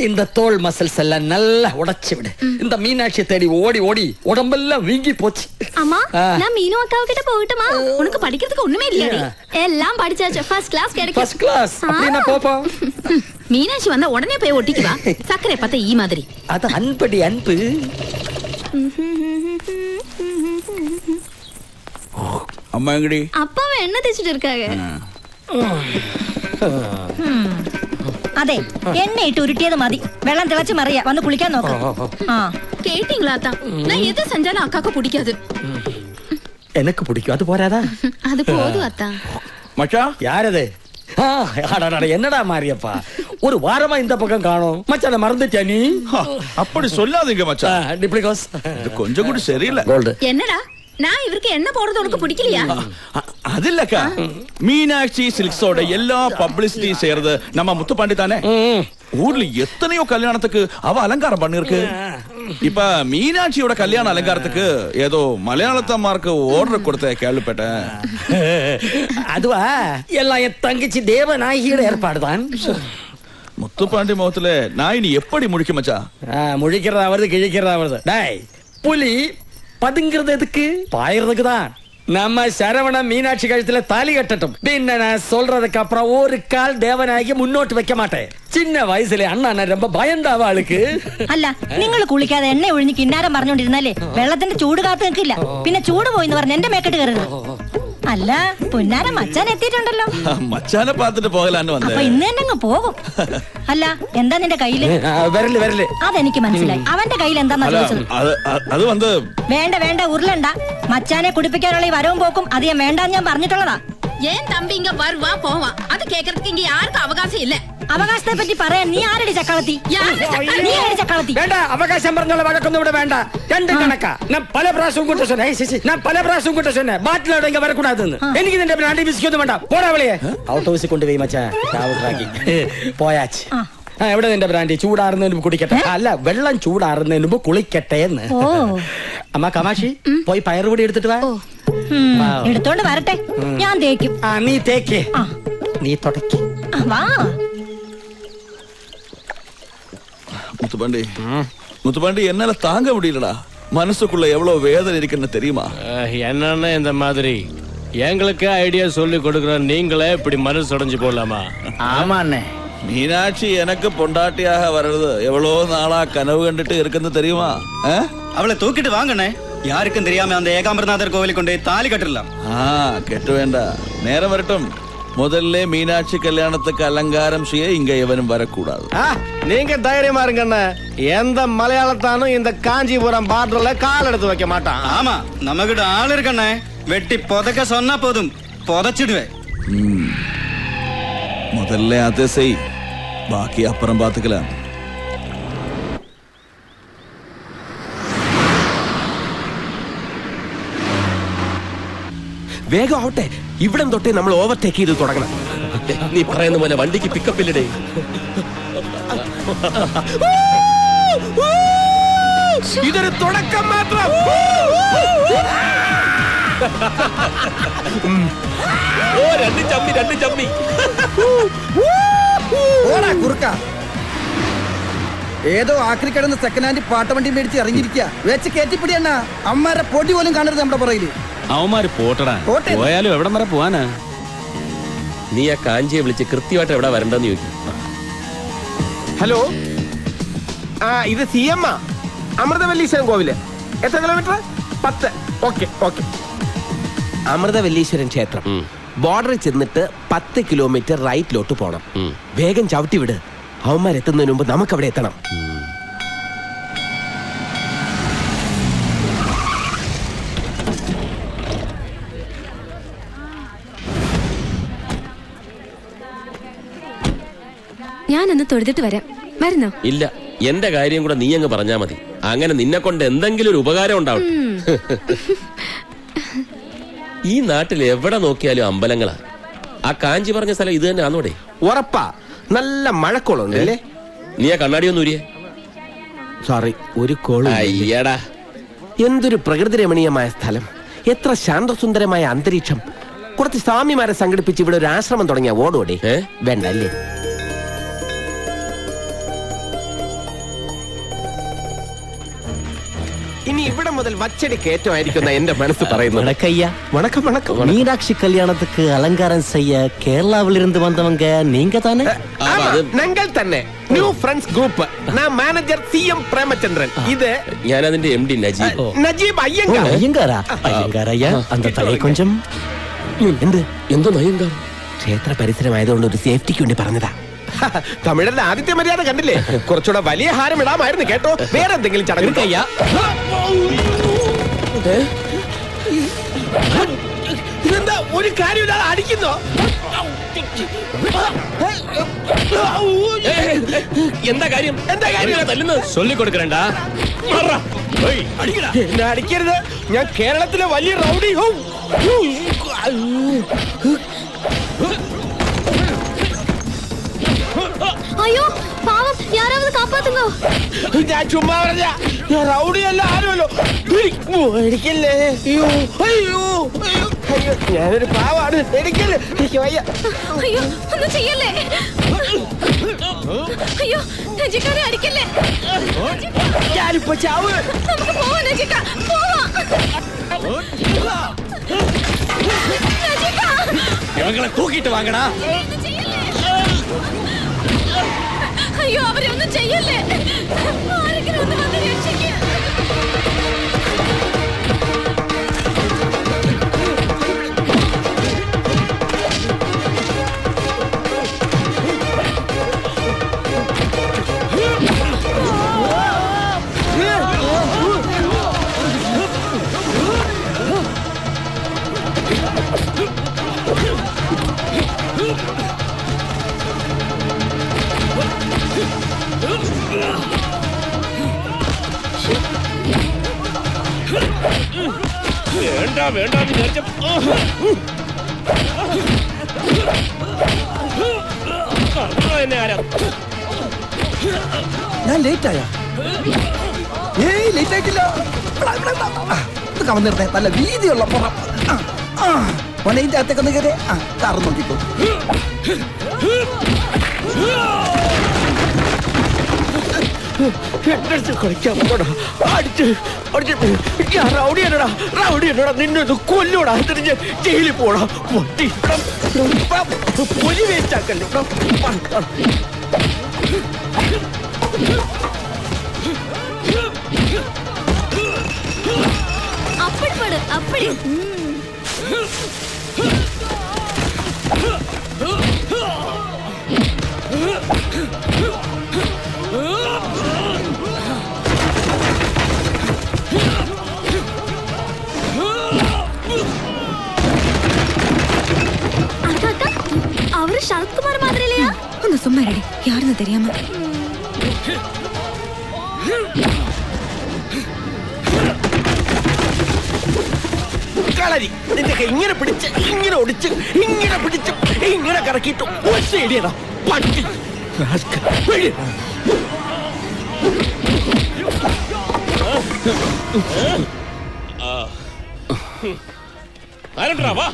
இந்த தோல் மசில்ஸ் எல்லாம் நல்லா உடைச்சு விடு. இந்த மீனாட்சி தேடி ஓடி ஓடி உடம்பெல்லாம் வீங்கி போச்சு. அம்மா, நான் மீனு அக்காவு கிட்ட போகட்டுமா? உனக்கு படிக்கிறதுக்கு ஒண்ணுமே இல்லையாடி? எல்லாம் படிச்சாச்சு. ஃபர்ஸ்ட் கிளாஸ் கிடைக்கும். ஃபர்ஸ்ட் கிளாஸ் அப்படினா போப்போம். மீனாட்சி வந்தா உடனே போய் ஒட்டிக்குவா. சக்கரை பார்த்தா ஈ மாதிரி. அது அன்படி அன்பு. அம்மா எங்கடி? அப்பாவை என்ன தேய்ச்சிட்டு இருக்காங்க? അതെ എണ്ണയിട്ട് ഉരുട്ടിയത് മതി. വെള്ളം തിളച്ച് മറിയ വന്ന് കുളിക്കാൻ നോക്കാം. கேட்டீங்களா அத்தா? நான் எது செஞ்சாலும் அக்காக்கு பிடிக்காது. எனக்கு பிடிக்கும். அது போறாதா? அது போதும் அத்தா. மச்சா யாரது? என்னடா மாரியப்பா, ஒரு வாரமா இந்த பக்கம் காணோம். மச்சான மறந்துட்டியா நீ? அப்படி சொல்லாதீங்க மச்சான். டிப்ளிகோஸ் இது கொஞ்சம் கூட சரியில்லை. என்னடா நான் இவருக்கு என்ன போறது உனக்கு பிடிக்கலையா? அது இல்லக்கா, மீனாட்சி சில்க்ஸோட எல்லா பப்ளிசிட்டி செய்யறது நம்ம முத்துப்பாண்டி தானே. ஊர்ல எத்தனையோ கல்யாணத்துக்கு அவ அலங்காரம் பண்ணிருக்கு. இப்ப மீனாட்சியோட கல்யாண அலங்காரத்துக்கு ஏதோ மலையாளத்தம்மாருக்கு ஆர்டர் கொடுத்த கேள்விப்பட்டேன். அதுவா எல்லாம் என் தங்கச்சி தேவநாயகியோட ஏற்பாடுதான். முத்துப்பாண்டி முகத்துல நான் இனி எப்படி முழிக்க மச்சா? முழிக்கிறதா வருது, கிழிக்கிறதா வருது. டேய் புலி பதுங்கிறது எதுக்கு? பாயறதுக்கு தான். நம்ம சரவண மீனாட்சி கழுத்துல தாலி கட்டட்டும். பின்ன நான் சொல்றதுக்கு அப்புறம் ஒரு கால் தேவநாயகி முன்னோட்டு வைக்க மாட்டேன். சின்ன വയസ്സിലെ അണ്ണ ரொம்ப பயந்தாവ ആൾക്ക്. അല്ല, നിങ്ങൾ കുളിക്കാതെ എണ്ണ ഒഴിഞ്ഞ് കിന്നാരം പറഞ്ഞോണ്ടിരുന്നാലേ വെള്ളത്തിന്റെ ചൂട് കാത്തു നിൽക്കില്ല. പിന്നെ ചൂട് പോയിന്ന് പറഞ്ഞ് എന്റെ മേക്കെട്ട് കയറരുത്. അല്ല, പൊന്നാര മച്ചാൻ എത്തിയിട്ടുണ്ടല്ലോ. മച്ചാനെ പാത്തിട്ട് പോകലാന്ന് വന്നേ. അപ്പൊ ഇന്ന് തന്നെ അങ്ങ് പോകും. അല്ല, എന്താ നിന്റെ കയ്യില്? വരല്. അതെനിക്ക് മനസ്സിലായി. അവന്റെ കയ്യിൽ എന്താന്നാ ചോദിച്ചത്? അത് വന്ന് വേണ്ട ഉരുളണ്ട. മച്ചാനെ കുടിപ്പിക്കാനുള്ള ഈ വരവും പോക്കും അധികം വേണ്ടാന്ന് ഞാൻ പറഞ്ഞിട്ടുള്ളതാ. ஏன் தம்பி இங்க வருவா போவா? அது கேக்குறதுக்கு இங்க யாருக்கும் அவகாசம் இல்ல. അവകാശത്തെ പറ്റി പറയാൻ നീ ആരടി ചക്കളത്തി? നീ ആരടി ചക്കളത്തി? വേണ്ട, അവകാശം പറഞ്ഞുള്ള വഴക്കൊന്നും ഇവിടെ വേണ്ട. രണ്ട് കണക്കാ. ഞാൻ പല പ്രാവശ്യവും കൂട്ട சொன்னேன் ബാറ്റിലോட ഇങ്ങ വരക്കൂടാതെന്ന്. എനിക്ക് നിന്റെ ബ്രാൻഡി ബിസ്ക്കൊന്നും വേണ്ട. പോടാ വിളിയെ. ഔട്ട് ഹൗസിൽ കൊണ്ടുപോയി മച്ചാ ചാവുട്ടാക്കി പോയാച്ച്. എവിടെ നിന്റെ ബ്രാൻഡി? ചൂടാറുന്നതിന് കുടിക്കട്ടെ. അല്ല, വെള്ളം ചൂടാറുന്നതിന് മുമ്പ് കുളിക്കട്ടെ എന്ന്. അമ്മ കമാഷി പോയി പയറുപൊടി എടുത്തിട്ട് വാ. എടുത്തോണ്ട് വരട്ടെ, ഞാൻ തേക്കും. നീ തേക്ക്, നീ തുടക്കി. വാ முத்துப்பாண்டி, என்னால தாங்க முடியலடா. மனசுக்குள்ள எவ்வளவு வேதனை இருக்குன்னு தெரியுமா? என்னன்னு இந்த மாதிரி எங்களுக்கு ஐடியா சொல்லி கொடுக்குற நீங்களே இப்படி மனசு உடைஞ்சு போடலாமா? ஆமா அண்ணே. மீனாட்சி எனக்கு பொண்டாட்டியாக வர்றது எவ்வளவு நாளா கனவு கண்டுட்டு இருக்குன்னு தெரியுமா? அவளை தூக்கிட்டு வாங்கண்ணே. யாருக்கும் தெரியாம அந்த ஏகாம்பரநாதர் கோவிலுக்கு கொண்டு தாலி கட்டிடலாம். கெட்டு வேண்டாம், நேரம் வரட்டும். முதல்ல மீனாட்சி கல்யாணத்துக்கு அலங்காரம் செய்ய இங்க எவனும் வரக்கூடாது. நீங்க தைரியமா இருங்கண்ணே. எந்த மலையாளத்தானும் இந்த காஞ்சிபுரம் பார்டர்ல கால் எடுத்து வைக்க மாட்டான். ஆமா, நம்ம கிட்ட ஆள் இருக்கண்ணே. வெட்டி புதைக்க சொன்னா போதும், புதைச்சிடுவேன். முதல்ல அதை செய், பாக்கி அப்புறம் பாத்துக்கலாம். വേഗം ആവട്ടെ. ഇവിടം തൊട്ടേ നമ്മൾ ഓവർടേക്ക് ചെയ്ത് തുടങ്ങണം. നീ പറയുന്ന പോലെ വണ്ടിക്ക് പിക്കപ്പ് ഇല്ലടേ. ഇതൊരു തുടക്കം മാത്രം. രണ്ട് ചമ്മി കുറുക്ക ഏതോ ആക്രി കിടന്ന് സെക്കൻഡ് ഹാൻഡ് പാട്ടവണ്ടി മേടിച്ച് ഇറങ്ങിയിരിക്കുക. വെച്ച് കയറ്റിപ്പിടിയണ്ണ. അമ്മാരെ പൊടി പോലും കാണരുത് നമ്മുടെ പുറകില്. അവന്മാര് പോട്ടടാ. പോയാലും എവിടം വരെ പോവാനാ? നീ ആ കാഞ്ചിയെ വിളിച്ച് കൃത്യമായിട്ട് എവിടെ വരണ്ടെന്ന് ചോദിക്കും. ഹലോ, ഇത് CM അമൃതവല്ലീശ്വരൻ കോവില്. എത്ര കിലോമീറ്റർ? 10. ഓക്കെ. അമൃതവല്ലീശ്വരൻ ക്ഷേത്രം ബോർഡറിൽ ചെന്നിട്ട് 10 കിലോമീറ്റർ റൈറ്റിലോട്ട് പോണം. വേഗം ചവിട്ടി വിട്. അവന്മാരെത്തുന്നതിന് മുമ്പ് നമുക്കവിടെ എത്തണം. ഞാനൊന്ന് തൊഴുതിട്ട് വരാം. വരുന്നോ? ഇല്ല, എന്റെ കാര്യം കൂടെ നീ അങ്ങ് പറഞ്ഞാ മതി. അങ്ങനെ നിന്നെ കൊണ്ട് എന്തെങ്കിലും ഒരു ഉപകാരം ഉണ്ടാവും. ഈ നാട്ടിൽ എവിടെ നോക്കിയാലും അമ്പലങ്ങളാ. ആ കാഞ്ചി പറഞ്ഞ സ്ഥലം ഇത് തന്നെ ആണോടെ? ഉറപ്പാ. നല്ല മഴക്കോളുണ്ട് അല്ലേ? നീ ആ കണ്ണാടി ഒന്നും ഊരിയേ. സോറി, ഒരു കോള്. അയ്യടാ, എന്തൊരു പ്രകൃതി രമണീയമായ സ്ഥലം, എത്ര ശാന്തസുന്ദരമായ അന്തരീക്ഷം. കുറച്ച് സ്വാമിമാരെ സംഘടിപ്പിച്ച് ഇവിടെ ഒരു ആശ്രമം തുടങ്ങിയ ഓടോടെ വേണ്ട അല്ലേ? ഇവിടെ മുതൽ വച്ചടി കയറ്റമായിരിക്കുന്ന എന്റെ മനസ്സ് പറയുന്നു. വണക്കം വണക്കം. மீனாட்சி கல்யாணத்துக்கு அலங்காரம் செய்ய கேரளாவிலிருந்து வந்தவங்க நீங்க தானே? ഞങ്ങൾ തന്നെ ന്യൂ ഫ്രണ്ട്സ് ഗ്രൂപ്പ്. ഞാൻ മാനേജർ CM പ്രേമചന്ദ്രൻ. ഇത് ഞാൻ അതിന്റെ MD നജീബ്. നജീബ് അയ്യങ്കാർ. ஐயங்காரா? ஐயங்கார் ஐயா, அந்த தலை கொஞ்சம் എന്ത് எந்த ஐயங்கார்? ക്ഷേത്ര പരിസരമായതുകൊണ്ട് ഒരു സേഫ്റ്റിക്ക് വേണ്ടി പറഞ്ഞതാ. തമിഴരുടെ ആദിത്യ മര്യാദ കണ്ടില്ലേ? കുറച്ചുകൂടെ വലിയ ഹാരം ഇടാമായിരുന്നു കേട്ടോ. വേറെ എന്തെങ്കിലും ചടങ്ങ് കയ്യാ. ഇതെന്താ ഒരു കാര്യമില്ലാതെ അടിക്കുന്നോ? എന്താ കാര്യം? എന്താ കാര്യം തല്ലുന്നത്? ചൊല്ലിക്കൊടുക്കണ്ട. എന്നെ അടിക്കരുത്. ഞാൻ കേരളത്തിലെ വലിയ റൗഡി. അയ്യോ പാവം, യാരാவது കാപ്പാത്തുങ്ങോ. ഞാൻ ചുമ്മാ പറഞ്ഞ. ഞാൻ റൗഡിയല്ല, ആരുമല്ലോ. എനിക്കല്ലേ. അയ്യോ അയ്യോ അയ്യോ, ഞാനൊരു പാവാണ്. എനിക്കല്ലേ, എനിക്ക് വയ്യ. അയ്യോ ഒന്നും ചെയ്യല്ലേ. അയ്യോ നജിക്കാരെ അടിക്കല്ലേ. ഞാനിപ്പോ ചാവ്. നമുക്ക് പോവാം നജിക്ക, പോവാം. നജിക്ക, ഇവങ്ങളെ തൂക്കിട്ട് വാങ്ങടാ. ഒന്നും ചെയ്യല്ലേ. അയ്യോ അവരെ ഒന്നും ചെയ്യല്ലേ. ആരെങ്കിലും ഒന്ന് വന്ന് രക്ഷിക്കുക. വേണ്ട വേണ്ട വിചാരിച്ച ഞാൻ ലേറ്റ് ആയ? ഏയ് ലേറ്റ് ആയിട്ടില്ല. ഇത് കവന്നിരുന്നേ, നല്ല വീതിയുള്ള പുറം. പൊന്നതിന്റെ അകത്തേക്ക് ഒന്ന് കയറി കാറ് നോക്കിക്കോ. കളിക്കാൻ അടിച്ച് അടിച്ച് ഞാൻ റൗഡിയനടാ. റൗഡിയനടാ, നിന്നെ കൊല്ലൂടാ. തിരിഞ്ഞ് ജയിലിൽ പോടാ. പൊലി വേസ്റ്റാക്കല്ലോ. அப்படி படு, அப்படி. அக்கா அக்கா, அவரு சரத்குமார் மாதிரி இல்லையா? ഒന്ന് സുമ്മാ ഇരടി, യാരെന്ന് தெரியாம. കളരി നിന്റെ ഇങ്ങനെ പിടിച്ച് ഇങ്ങനെ ഒടിച്ച് ഇങ്ങനെ പിടിച്ച് ഇങ്ങനെ കറക്കിയിട്ട് ഒറ്റയടിയടാ പട്ടി. ആരണ്ടാ വാ.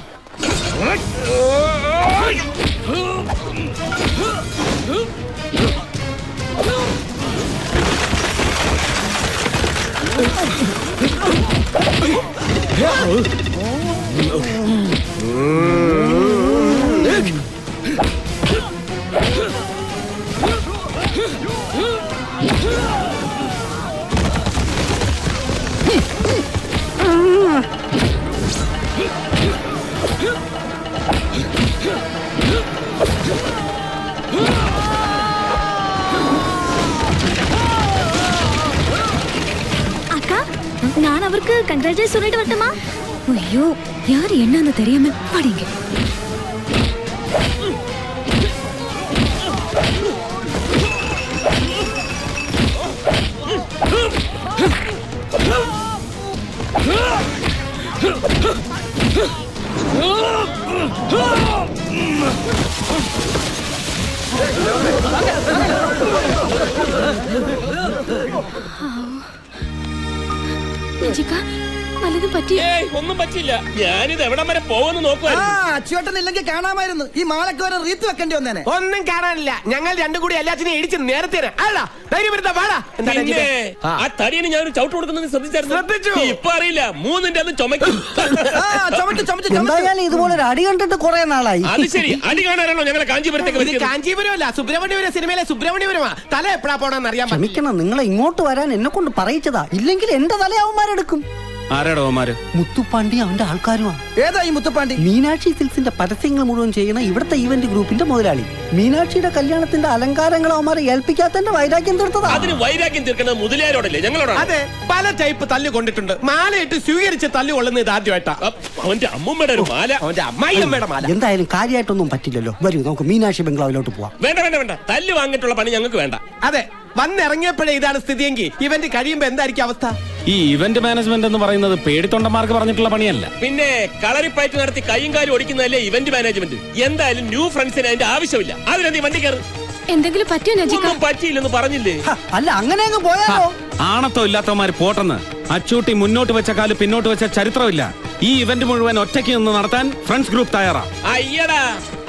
அக்கா, நான் அவருக்கு கங்க்ராச்சுலேட் சொல்லிட்டு வரட்டுமா? ஐயோ, யாரு என்னன்னு தெரியாம பாடிங்க. நஜிகா, വല്ലതും പറ്റി ഏയ് ഒന്നും പറ്റില്ല. ഞാനിത് എവിടം വരെ പോകുമെന്ന് ആ നോക്കുവായിരുന്നു. അച്ചുവേട്ടൻ ഇല്ലെങ്കിൽ കാണാമായിരുന്നു. ഈ മാലക്ക് വരെ റീത്ത് വെക്കേണ്ടി വന്നേനെ. ഒന്നും കാണാനില്ല. ഞങ്ങൾ രണ്ടും കൂടി എല്ലാത്തിനും ഇടിച്ച് നേരത്തെ പിന്നെ ആ തടിയന് ഞാനൊരു ചവിട്ട് കൊടുക്കുന്നത് ശ്രദ്ധിച്ചു. ശ്രദ്ധിച്ചായിരുന്നു. ഇപ്പൊ അറിയില്ല, മൂന്നിന്റെ അന്ന് ചുമക്കും. എന്തായാലും ഇതുപോലെ ഒരു അടി കണ്ടിട്ട് കുറെ നാളായി. അത് ശരി, അടി കാണാനാണോ ഞങ്ങളെ കാഞ്ചീപുരത്തേക്ക് ഇത് വരുത്തിയത്? കാഞ്ചീപുരമല്ല, സുബ്രഹ്മണ്യപുരം സിനിമയിലെ സുബ്രഹ്മണ്യപുരമാ. തല എപ്പോഴാ പോണെന്ന് അറിയാൻ പറ്റില്ല. ക്ഷമിക്കണം, നിങ്ങളെ ഇങ്ങോട്ട് വരാൻ എന്നെ കൊണ്ട് പറയിച്ചതാ. ഇല്ലെങ്കിൽ എന്റെ തലയാവന്മാരെടുക്കും. ആരാടോ അവന്മാര്? മുത്തുപ്പാണ്ടി അവന്റെ ആൾക്കാരുമാ. ഏതാ ഈ മുത്തുപ്പാണ്ടി? മീനാക്ഷി സിൽക്സിന്റെ പരസ്യങ്ങൾ മുഴുവൻ ചെയ്യുന്ന ഇവിടുത്തെ ഇവന്റ് ഗ്രൂപ്പിന്റെ മുതലാളി. മീനാക്ഷിയുടെ കല്യാണത്തിന്റെ അലങ്കാരങ്ങൾ അവന്മാരെ ഏൽപ്പിക്കാത്തന്റെ വൈരാഗ്യം തീർത്തതാ. അതിന് വൈരാഗ്യം തീർക്കുന്നത് മുതലാരോടല്ലേ, ഞങ്ങളോടാണ്. അതെ, പല ടൈപ്പ് തല്ല് കൊണ്ടിട്ടുണ്ട്. മാലയിട്ട് സ്വീകരിച്ച് തല്ല് കൊള്ളുന്നത് ഇത് ആദ്യമായിട്ടാ. അവന്റെ അമ്മൂമ്മയുടെ ഒരു മാല. അവന്റെ അമ്മായിയമ്മയുടെ മാല. എന്തായാലും കാര്യമായിട്ടൊന്നും പറ്റില്ലല്ലോ. വരൂ നമുക്ക് മീനാക്ഷി ബംഗ്ലാവിലോട്ട് പോവാം. വേണ്ട വേണ്ട വേണ്ട, തല്ല് വാങ്ങിയിട്ടുള്ള പണി ഞങ്ങൾക്ക് വേണ്ട. അതെ, വന്നിറങ്ങിയപ്പോഴേ ഇതാണ് സ്ഥിതിയെങ്കിൽ ഇവന്റ് കഴിയുമ്പോ എന്തായിരിക്കും അവസ്ഥ? ഈ ഇവന്റ് മാനേജ്മെന്റ് എന്ന് പറയുന്നത് പേടിത്തൊണ്ടന്മാർക്ക് പറഞ്ഞിട്ടുള്ള പണിയല്ല. പിന്നെ കളറിപ്പയറ്റ് നടത്തി കൈയും കാലും ഓടിക്കുന്നതല്ലേ ഇവന്റ് മാനേജ്മെന്റ്. എന്തായാലും ന്യൂ ഫ്രണ്ട്സിന് അതിന്റെ ആവശ്യമില്ല. അതിനെന്തി വണ്ടി കയറി. എന്തെങ്കിലും പറ്റിയോ നജിക? ഒന്നും പറ്റിയില്ലെന്ന് പറഞ്ഞില്ലേ? അല്ല അങ്ങനെ അങ്ങ് പോയാലോ? ആണത്തോ ഇല്ലാത്തവന്മാര് പോട്ടെന്ന്. അച്ചൂട്ടി മുന്നോട്ട് വെച്ച കാല് പിന്നോട്ട് വെച്ച ചരിത്രമില്ല. ഈ ഇവന്റ് മുഴുവൻ ഒറ്റയ്ക്ക് നിന്ന് നടത്താൻ ഫ്രണ്ട്സ് ഗ്രൂപ്പ് തയ്യാറാ. അയ്യടാ,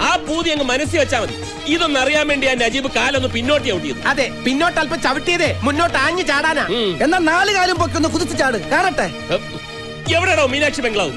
ആ പൂതി അങ്ങ് മനസ്സിൽ വെച്ചാ മതി. ഇതൊന്നും അറിയാൻ വേണ്ടി ആ നജീബ് കാലൊന്ന് പിന്നോട്ട് ചവിട്ടിയത്. അതെ, പിന്നോട്ട് അല്പം ചവിട്ടിയതേ മുന്നോട്ട് ആഞ്ഞു ചാടാനാ. എന്നാ 4 കാലും പൊക്കൊന്ന് കുതിച്ചു ചാട് കാണട്ടെ. എവിടെയാണോ മീനാക്ഷി ബംഗ്ലാവ്?